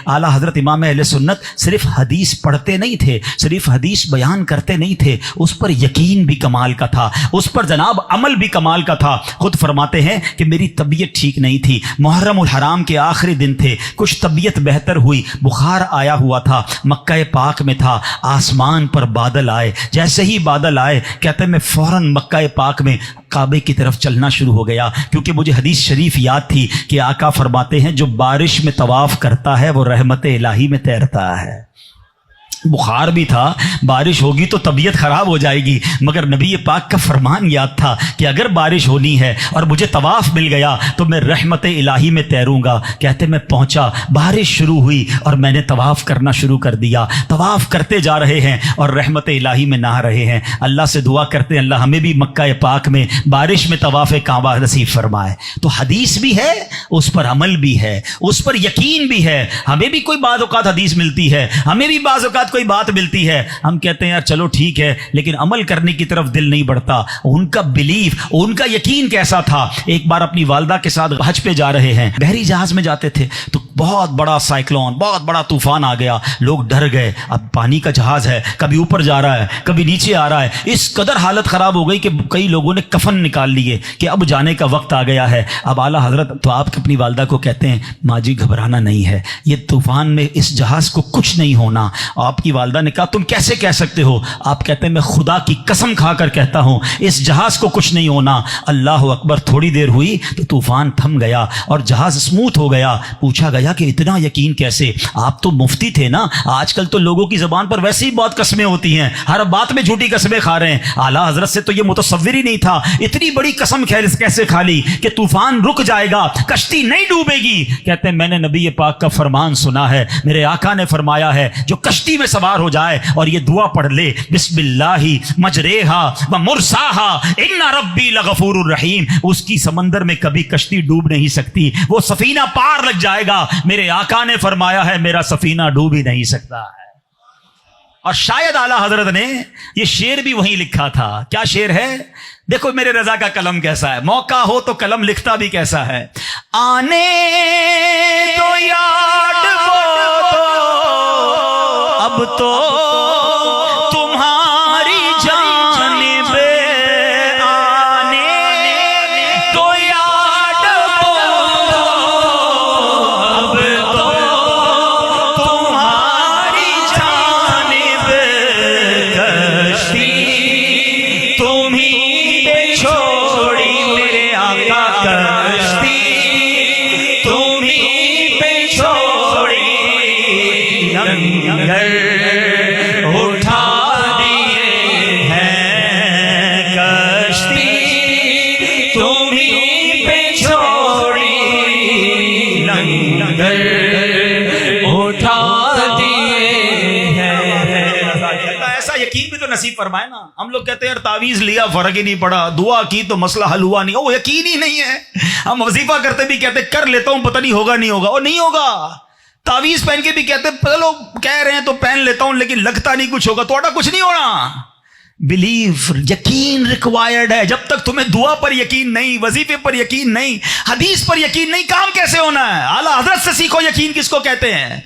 आला हजरत इमाम अहले सुन्नत सिर्फ हदीस पढ़ते नहीं थे, सिर्फ हदीस बयान करते नहीं थे, उस पर यकीन भी कमाल का था, उस पर जनाब अमल भी कमाल का था। खुद फरमाते हैं कि मेरी तबीयत ठीक नहीं थी, मुहर्रम उल हराम के आखिरी दिन थे, कुछ तबीयत बेहतर हुई, बुखार आया हुआ था, मक्का पाक में था, आसमान पर बादल आए, जैसे ही बादल आए कहते मैं फौरन मक्का पाक में काबे की तरफ चलना शुरू हो गया, क्योंकि मुझे हदीस शरीफ याद थी कि आका फरमाते हैं जो बारिश में तवाफ करता है वो रहमत इलाही में तैरता है। बुखार भी था, बारिश होगी तो तबीयत खराब हो जाएगी, मगर नबी पाक का फरमान याद था कि अगर बारिश होनी है और मुझे तवाफ मिल गया तो मैं रहमत इलाही में तैरूंगा। कहते मैं पहुंचा, बारिश शुरू हुई और मैंने तवाफ करना शुरू कर दिया। तवाफ करते जा रहे हैं और रहमत इलाही में नहा रहे हैं। अल्लाह से दुआ करते हैं अल्लाह हमें भी मक्का पाक में बारिश में तवाफ काबा नसीब फरमाए। तो हदीस भी है, उस पर अमल भी है, उस पर यकीन भी है। हमें भी कोई बाज़ औक़ात हदीस मिलती है, हमें भी बाज़ औक़ात कोई बात मिलती है, हम कहते हैं यार चलो ठीक है, लेकिन अमल करने की तरफ दिल नहीं बढ़ता। उनका बिलीफ, उनका यकीन कैसा था। एक बार अपनी वालदा के साथ हज पे जा रहे हैं, बहरी जहाज में जाते थे तो बहुत बड़ा साइक्लोन, बहुत बड़ा तूफान आ गया, लोग डर गए। अब पानी का जहाज है, कभी ऊपर जा रहा है, कभी नीचे आ रहा है, इस कदर हालत खराब हो गई कि कई लोगों ने कफन निकाल लिए कि अब जाने का वक्त आ गया है। अब आला हजरत तो आप अपनी वालदा को कहते हैं माँ जी घबराना नहीं है, ये तूफान में इस जहाज को कुछ नहीं होना। आपकी वालदा ने कहा तुम कैसे कह सकते हो। आप कहते हैं मैं खुदा की कसम खाकर कहता हूं इस जहाज को कुछ नहीं होना। अल्लाह अकबर। थोड़ी देर हुई तो तूफान थम गया और जहाज स्मूथ हो गया। पूछा गया कि इतना यकीन कैसे, आप तो मुफ्ती थे ना, आजकल तो लोगों की जबान पर वैसे ही बहुत कस्में होती हैं, हर बात में झूठी कस्में खा रहे हैं। आला हजरत से तो ये मुतसव्विर ही नहीं था, इतनी बड़ी कसम कैसे खा ली कि तूफान रुक जाएगा, कश्ती नहीं डूबेगी। कहते हैं मैंने नबी पाक का फरमान सुना है, मेरे आका ने फरमाया है जो कश्ती में सवार हो जाए और ये दुआ पढ़ ले बिस्मिल्लाहि मजरेहा व मुरसाहा इन्ना रब्बी लगफूरुर रहीम, उसकी समंदर में कभी कश्ती डूब नहीं सकती, वो सफीना पार लग जाएगा। मेरे आका ने फरमाया है मेरा सफीना डूब ही नहीं सकता है। और शायद आला हजरत ने ये शेर भी वहीं लिखा था। क्या शेर है? देखो मेरे रजा का कलम कैसा है, मौका हो तो कलम लिखता भी कैसा है। आने तो याद वो तो अब तो तुम्हारी जानिब आने तो याद वो अब तो तुम्हारी जानिब कश्ती तुम ही पे छोड़ी मेरे आका, कश्ती तुम ही पे छोड़ी, लंगर उठा दिए हैं, कश्ती तुम ही पे छोड़ी, लंगर उठा दिए हैं। ऐसा यकीन भी तो नसीब फरमाए ना। हम लोग कहते हैं यार तावीज लिया फर्क ही नहीं पड़ा, दुआ की तो मसला हल हुआ नहीं, वो यकीन ही नहीं है। हम वजीफा करते भी कहते कर लेता हूं पता नहीं होगा नहीं होगा, वो नहीं होगा। तावीज पहन के भी कहते चलो कह रहे हैं तो पहन लेता हूं लेकिन लगता नहीं कुछ होगा, थोड़ा कुछ नहीं होना। बिलीव, यकीन रिक्वायर्ड है। जब तक तुम्हें दुआ पर यकीन नहीं, वजीफे पर यकीन नहीं, हदीस पर यकीन नहीं, काम कैसे होना है? आला हजरत से सीखो यकीन किसको कहते हैं।